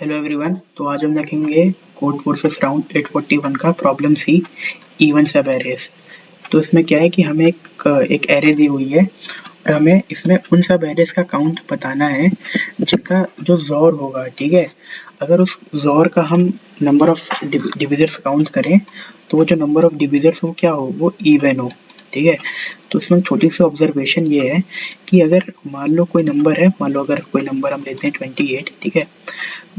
Hello everyone. तो आज हम देखेंगे कोड फोर्सेस राउंड 841 का प्रॉब्लम सी इवन सब एरेज। तो इसमें क्या है कि हमें एक एरे दी हुई है और हमें इसमें उन सब एरेज का काउंट बताना है जिनका जो ज़ोर होगा। ठीक है, अगर उस ज़ोर का हम नंबर ऑफ डिविजर्स काउंट करें तो वो जो नंबर ऑफ डिविजर्स वो क्या हो, वो इवन हो। ठीक है, तो इसमें छोटी सी ऑब्जर्वेशन ये है कि अगर मान लो कोई नंबर है, मान लो अगर कोई नंबर हम लेते हैं 28। ठीक है,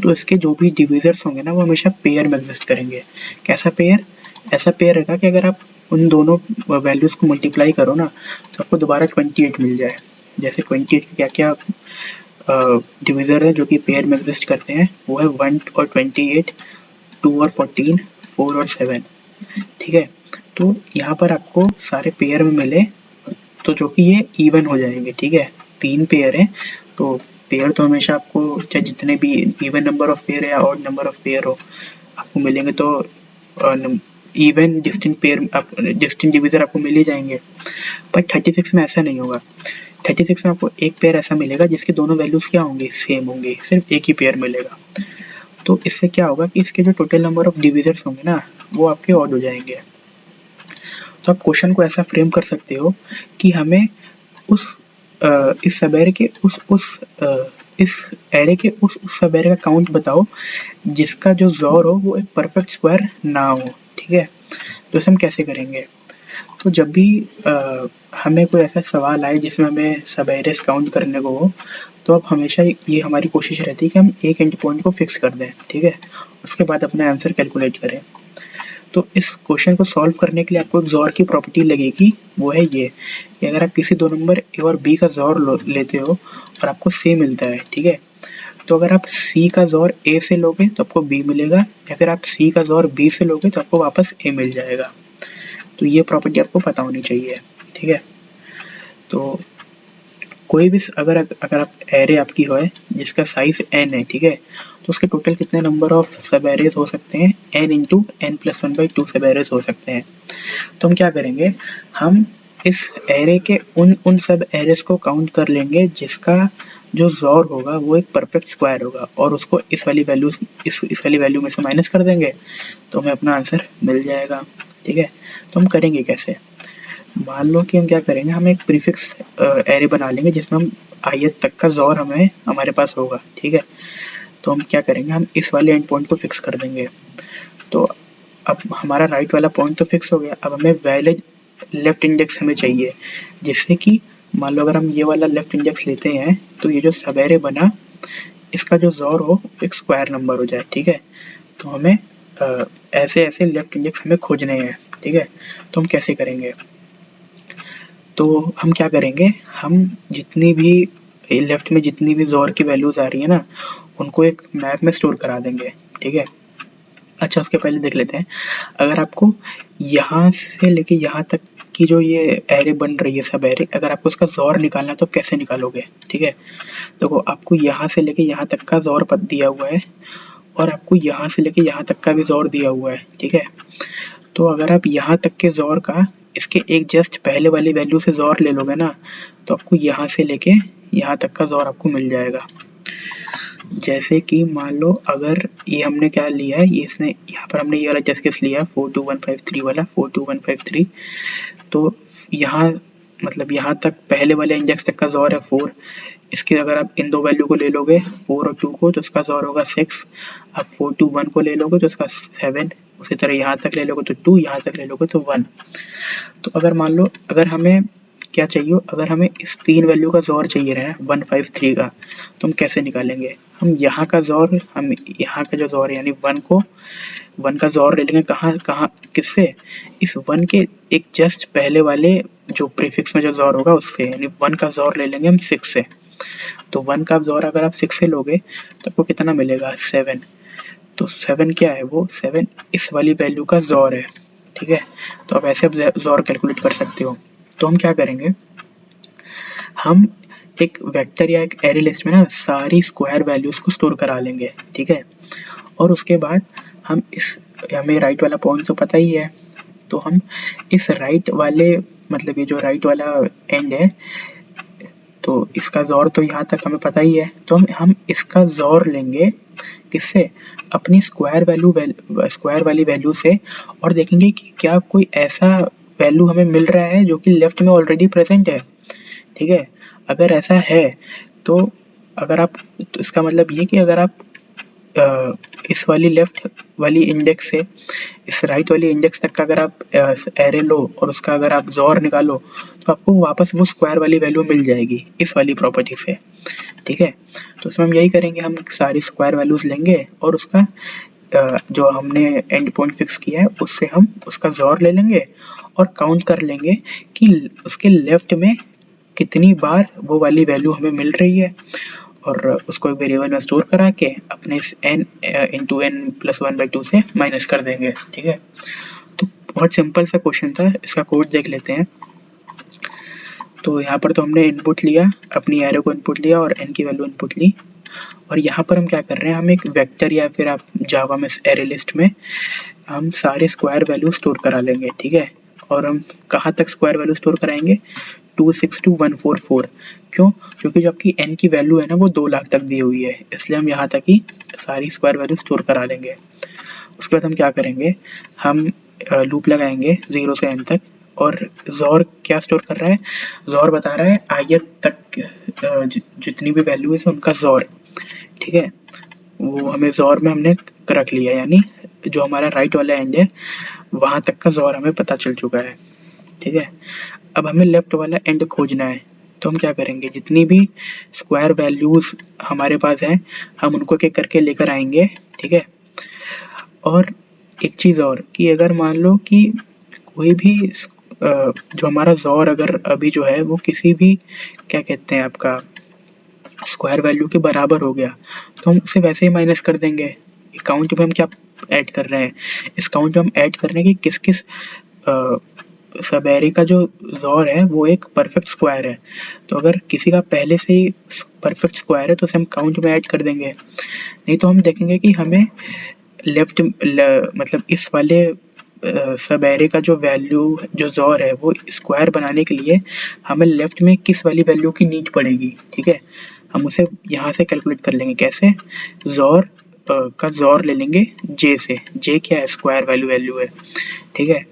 तो इसके जो भी डिविजर्स होंगे ना वो हमेशा पेयर में एग्जिस्ट करेंगे। कैसा पेयर? ऐसा पेयर रहेगा कि अगर आप उन दोनों वैल्यूज़ को मल्टीप्लाई करो ना तो आपको दोबारा 28 मिल जाए। जैसे 28 के क्या क्या डिविज़र है जो कि पेयर में एग्जिस्ट करते हैं, वो है 1 और 28, 2 और 14, 4 और 7। ठीक है, तो यहाँ पर आपको सारे पेयर में मिले तो जो कि ये इवन हो जाएंगे। ठीक है, 3 पेयर हैं तो पेयर तो हमेशा आपको चाहे जितने भी इवन नंबर ऑफ पेयर या ऑड नंबर ऑफ पेयर हो आपको मिलेंगे, तो even distinct pair distinct divisor आपको मिल ही जाएंगे। पर 36 में ऐसा नहीं होगा। 36 में आपको एक पेयर ऐसा मिलेगा जिसके दोनों वैल्यूज क्या होंगे, सेम होंगे, सिर्फ एक ही पेयर मिलेगा। तो इससे क्या होगा कि इसके जो टोटल नंबर ऑफ डिविजर्स होंगे ना वो आपके ऑड हो जाएंगे। तो आप क्वेश्चन को ऐसा फ्रेम कर सकते हो कि हमें उस इस सब एरे के इस एरे के उस सब एरे का काउंट बताओ जिसका जो ज़ोर हो वो एक परफेक्ट स्क्वायर ना हो। ठीक है, तो इसे हम कैसे करेंगे? तो जब भी हमें कोई ऐसा सवाल आए जिसमें हमें सब एरेस काउंट करने को हो तो अब हमेशा ये हमारी कोशिश रहती है कि हम एक एंड पॉइंट को फिक्स कर दें। ठीक है, उसके बाद अपना आंसर कैलकुलेट करें। तो इस क्वेश्चन को सॉल्व करने के लिए आपको एक ज़ोर की प्रॉपर्टी लगेगी, वो है ये कि अगर आप किसी दो नंबर ए और बी का ज़ोर लेते हो और आपको सी मिलता है। ठीक है, तो अगर आप सी का ज़ोर ए से लोगे तो आपको बी मिलेगा, या फिर आप सी का ज़ोर बी से लोगे तो आपको वापस ए मिल जाएगा। तो ये प्रॉपर्टी आपको पता होनी चाहिए। ठीक है, तो कोई भी अगर अगर आप एरे आपकी हो जिसका साइज n है, ठीक है, तो उसके टोटल कितने नंबर ऑफ सब एरेज हो सकते हैं, n इंटू एन प्लस 1/2 सब एरेज हो सकते हैं। तो हम क्या करेंगे, हम इस एरे के उन सब एरेज को काउंट कर लेंगे जिसका जो ज़ोर होगा वो एक परफेक्ट स्क्वायर होगा और उसको इस वाली वैल्यू में से माइनस कर देंगे तो हमें अपना आंसर मिल जाएगा। ठीक है, तो हम करेंगे कैसे? मान लो कि हम क्या करेंगे, हम एक प्रीफिक्स एरे बना लेंगे जिसमें हम आयत तक का ज़ोर हमारे पास होगा। ठीक है, तो हम क्या करेंगे, हम इस वाले एंड पॉइंट को फिक्स कर देंगे। तो अब हमारा राइट वाला पॉइंट तो फिक्स हो गया, अब हमें वैलिड लेफ्ट इंडेक्स हमें चाहिए, जिससे कि मान लो अगर हम ये वाला लेफ्ट इंडेक्स लेते हैं तो ये जो सब एरे बना इसका जो ज़ोर हो एक स्क्वायर नंबर हो जाए। ठीक है, तो हमें ऐसे ऐसे लेफ्ट इंडेक्स हमें खोजने हैं। ठीक है, तो हम कैसे करेंगे? तो हम क्या करेंगे, हम जितनी भी लेफ्ट में जितनी भी ज़ोर की वैल्यूज़ आ रही है ना उनको एक मैप में स्टोर करा देंगे। ठीक है, अच्छा उसके पहले देख लेते हैं, अगर आपको यहाँ से लेके यहाँ तक की जो ये एरे बन रही है सब एरे, अगर आपको उसका ज़ोर निकालना है तो कैसे निकालोगे? ठीक है, देखो आपको यहाँ से लेके यहाँ तक का ज़ोर दिया हुआ है और आपको यहाँ से लेके यहाँ तक का भी ज़ोर दिया हुआ है। ठीक है, तो अगर आप यहाँ तक के ज़ोर का इसके एक जस्ट पहले वाली वैल्यू से ज़ोर ले लोगे ना तो आपको यहाँ से लेके यहाँ तक का ज़ोर आपको मिल जाएगा। जैसे कि मान लो अगर ये हमने क्या लिया है, ये इसने यहाँ पर हमने ये वाला जस्ट केस लिया 42153 वाला 42153, तो यहाँ मतलब यहाँ तक पहले वाले इंडेक्स तक का ज़ोर है 4। इसके अगर आप इन दो वैल्यू को ले लोगे 4 और 2 को तो इसका ज़ोर होगा 6। आप 421 को ले लोगे तो इसका 7। उसी तरह यहाँ तक ले लोगे तो 2, यहाँ तक ले लोगे तो 1। तो अगर मान लो अगर हमें क्या चाहिए, अगर हमें इस 3 वैल्यू का ज़ोर चाहिए रहा है 153 का, तो हम कैसे निकालेंगे? हम यहाँ का ज़ोर, हम यहाँ का जो ज़ोर है यानी 1 का ज़ोर ले लेंगे कहाँ किससे, इस 1 के एक जस्ट पहले वाले जो प्रीफिक्स में जो ज़ोर होगा उससे, यानी 1 का ज़ोर ले लेंगे हम 6 से। तो 1 का ज़ोर अगर आप 6 से लोगे तो आपको कितना मिलेगा, 7। तो 7 क्या है, वो 7 इस वाली वैल्यू का ज़ोर है। ठीक है, तो आप ऐसे ज़ोर कैलकुलेट कर सकते हो। तो हम क्या करेंगे, हम एक वेक्टर या एक एरे लिस्ट में ना सारी स्क्वायर वैल्यूज़ को स्टोर करा लेंगे। ठीक है, और उसके बाद हम हमें राइट वाला पॉइंट तो पता ही है, तो हम इस राइट वाले मतलब ये जो राइट वाला एंड है तो इसका ज़ोर तो यहाँ तक हमें पता ही है, तो हम इसका ज़ोर लेंगे किससे, अपनी स्क्वायर वाली वैल्यू से, और देखेंगे कि क्या कोई ऐसा वैल्यू हमें मिल रहा है जो कि लेफ्ट में ऑलरेडी प्रेजेंट है। ठीक है, अगर ऐसा है तो अगर आप, तो इसका मतलब ये कि अगर आप इस वाली लेफ्ट वाली इंडेक्स से इस राइट वाली इंडेक्स तक का अगर आप एरे लो और उसका अगर आप ज़ोर निकालो तो आपको वापस वो स्क्वायर वाली वैल्यू मिल जाएगी इस वाली प्रॉपर्टी से। ठीक है, तो इसमें हम यही करेंगे, हम सारी स्क्वायर वैल्यूज लेंगे और उसका जो हमने एंड पॉइंट फिक्स किया है उससे हम उसका ज़ोर ले लेंगे और काउंट कर लेंगे कि उसके लेफ्ट में कितनी बार वो वाली वैल्यू हमें मिल रही है, और उसको एक वेरिएबल में स्टोर करा के अपने इस n इंटू एन प्लस 1/2 से माइनस कर देंगे। ठीक है, तो बहुत सिंपल सा क्वेश्चन था, इसका कोड देख लेते हैं। तो यहाँ पर तो हमने इनपुट लिया, अपनी एरो को इनपुट लिया और n की वैल्यू इनपुट ली, और यहाँ पर हम क्या कर रहे हैं, हम एक वेक्टर या फिर आप जावा में एरे लिस्ट में हम सारे स्क्वायर वैल्यू स्टोर करा लेंगे। ठीक है, और हम कहाँ तक स्क्वायर वैल्यू स्टोर कराएंगे, 262144। क्यों, क्योंकि जो आपकी n की वैल्यू है ना वो 2 लाख तक दी हुई है, इसलिए हम यहाँ तक ही सारी स्क्वायर वैल्यू स्टोर करा लेंगे। उसके बाद हम क्या करेंगे, हम लूप लगाएंगे 0 से n तक, और ज़ोर क्या स्टोर कर रहा है, ज़ोर बता रहा है ith तक जितनी भी वैल्यू है उनका ज़ोर। ठीक है, वो हमें ज़ोर में हमने रख लिया, यानी जो हमारा राइट वाला एंड है वहाँ तक का ज़ोर हमें पता चल चुका है। ठीक है, अब हमें लेफ्ट वाला एंड खोजना है, तो हम क्या करेंगे, जितनी भी स्क्वायर वैल्यूज हमारे पास हैं हम उनको एक करके लेकर आएंगे। ठीक है, और एक चीज़ और कि अगर मान लो कि कोई भी जो हमारा ज़ोर अगर अभी जो है वो किसी भी क्या कहते हैं आपका स्क्वायर वैल्यू के बराबर हो गया तो हम उसे वैसे ही माइनस कर देंगे। काउंट में हम क्या ऐड कर रहे हैं, इस काउंट में हम ऐड कर रहे हैं कि किस किस सब एरे का जो ज़ोर है वो एक परफेक्ट स्क्वायर है। तो अगर किसी का पहले से ही परफेक्ट स्क्वायर है तो उसे हम काउंट में ऐड कर देंगे, नहीं तो हम देखेंगे कि हमें लेफ्ट मतलब इस वाले सब एरे का जो वैल्यू जो ज़ोर है वो स्क्वायर बनाने के लिए हमें लेफ्ट में किस वाली वैल्यू की नीड पड़ेगी। ठीक है, हम उसे यहाँ से कैलकुलेट कर लेंगे, कैसे, ज़ोर का ज़ोर ले लेंगे जे से, जे क्या है, स्क्वायर वैल्यू है। ठीक है,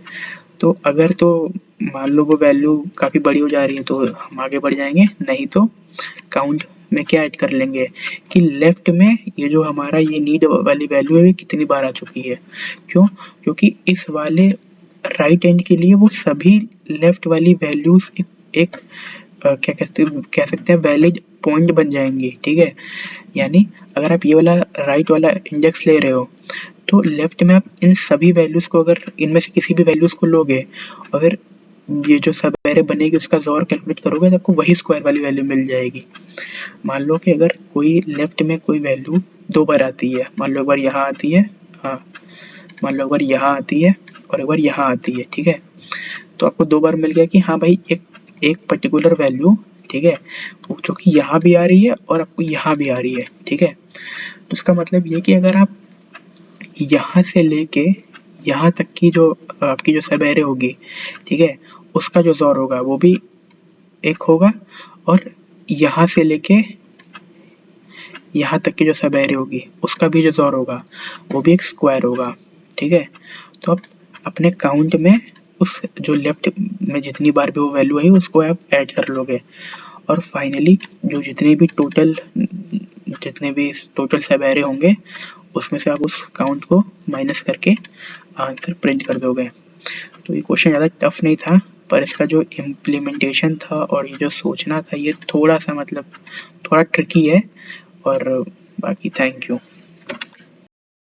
तो अगर तो मान लो वो वैल्यू काफ़ी बड़ी हो जा रही है तो हम आगे बढ़ जाएंगे, नहीं तो काउंट में क्या ऐड कर लेंगे कि लेफ्ट में ये जो हमारा ये नीड वाली वैल्यू है कितनी बार आ चुकी है। क्यों, क्योंकि इस वाले राइट एंड के लिए वो सभी लेफ्ट वाली वैल्यूज एक क्या कह सकते हैं वैलिड पॉइंट बन जाएंगे। ठीक है, यानी अगर आप ये वाला राइट वाला इंडेक्स ले रहे हो तो लेफ्ट में आप इन सभी वैल्यूज को, अगर इनमें से किसी भी वैल्यूज को लोगे और फिर ये जो सब एरे बनेगी उसका ज़ोर कैलकुलेट करोगे तो आपको वही स्क्वायर वाली वैल्यू मिल जाएगी। मान लो कि अगर कोई लेफ्ट में कोई वैल्यू 2 बार आती है, मान लो एक बार यहाँ आती है, हाँ मान लो एक बार यहाँ आती है और एक बार यहाँ आती है। ठीक है, तो आपको 2 बार मिल गया कि हाँ भाई एक पर्टिकुलर वैल्यू, ठीक है, जो कि यहाँ भी आ रही है और आपको यहाँ भी आ रही है। ठीक है, तो इसका मतलब ये कि अगर आप यहाँ से लेके यहाँ तक की जो आपकी जो सब एरे होगी, ठीक है, उसका जो ज़ोर होगा वो भी एक होगा, और यहाँ से लेके यहाँ तक की जो सब एरे होगी उसका भी जो ज़ोर होगा वो भी एक स्क्वायर होगा। ठीक है, तो आप अपने काउंट में उस जो लेफ्ट में जितनी बार भी वो वैल्यू आई उसको आप ऐड कर लोगे, और फाइनली जो जितने भी टोटल सब एरे होंगे उसमें से आप उस काउंट को माइनस करके आंसर प्रिंट कर दोगे। तो ये क्वेश्चन ज़्यादा टफ नहीं था, पर इसका जो इम्प्लीमेंटेशन था और ये जो सोचना था ये थोड़ा सा मतलब थोड़ा ट्रिकी है, और बाकी थैंक यू।